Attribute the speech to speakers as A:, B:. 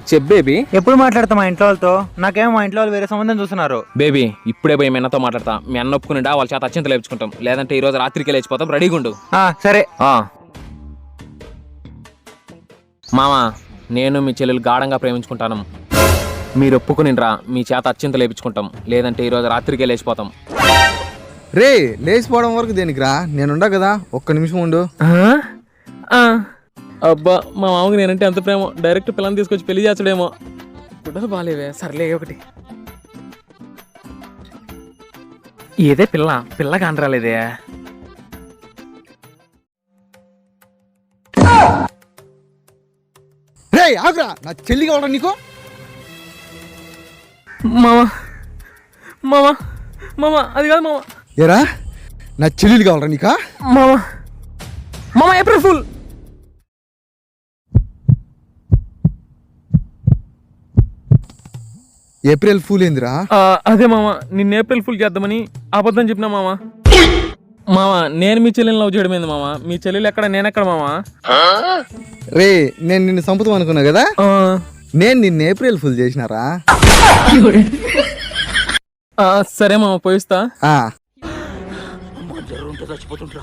A: చెప్ బేబీ.
B: ఎప్పుడు మాట్లాడతా మా ఇంట్లో వాళ్ళతో? నాకేమో మా ఇంట్లో వాళ్ళు వేరే సంబంధం చూస్తున్నారు.
A: బేబీ ఇప్పుడే పోయి మీ అన్నతో మాట్లాడతా. మీ అన్న ఒప్పుకునిడా వాళ్ళ చేత అత్యంత లేపుకుంటాం, లేదంటే ఈ రోజు రాత్రికి లేచిపోతాం. రెడీగా ఉండు.
B: సరే.
A: మామా, నేను మీ చెల్లెలు గాఢంగా ప్రేమించుకుంటాను. మీరు ఒప్పుకునిరా మీ చేత అత్యంత లేపించుకుంటాం, లేదంటే ఈ రోజు రాత్రికే లేచిపోతాం.
C: రే, లేచిపోవడం వరకు దేనికిరా? నేనుండా కదా, ఒక్క నిమిషం ఉండు.
A: అబ్బా, మా మామకి నేనంటే ఎంత ప్రేమో, డైరెక్ట్ పిల్లని తీసుకొచ్చి పెళ్లి చేస్తాడేమో. గుడ్డలు బాగాలేవే, సర్లే ఒకటి. ఏదే పిల్ల కానరాలేదే.
C: రే ఆగురా, నా చెల్లి కావడం నీకు.
A: మామా మామా మామా, అది కాదు మామా.
C: ఏరా, నా చెల్లెలు కావాలరా నీకా?
A: మామా మామా, ఏప్రిల్ ఫుల్.
C: ఏప్రిల్ ఫూల్ ఏందిరా?
A: అదే మామా, నిన్న ఏప్రిల్ ఫుల్ చేద్దామని అబద్ధం చెప్పినా మామా. మామా, నేను మీ చెల్లెని లవ్ చేయడం ఏంది మామా? మీ చెల్లెలు ఎక్కడ, నేనెక్కడ మామా?
C: రే, నేను నిన్ను సంపుతాం అనుకున్నా కదా, నేను నిన్ను ఏప్రిల్ ఫుల్ చేసినారా?
A: సరే మామ, పోయిస్తా.
C: చచ్చిపోతుంటా.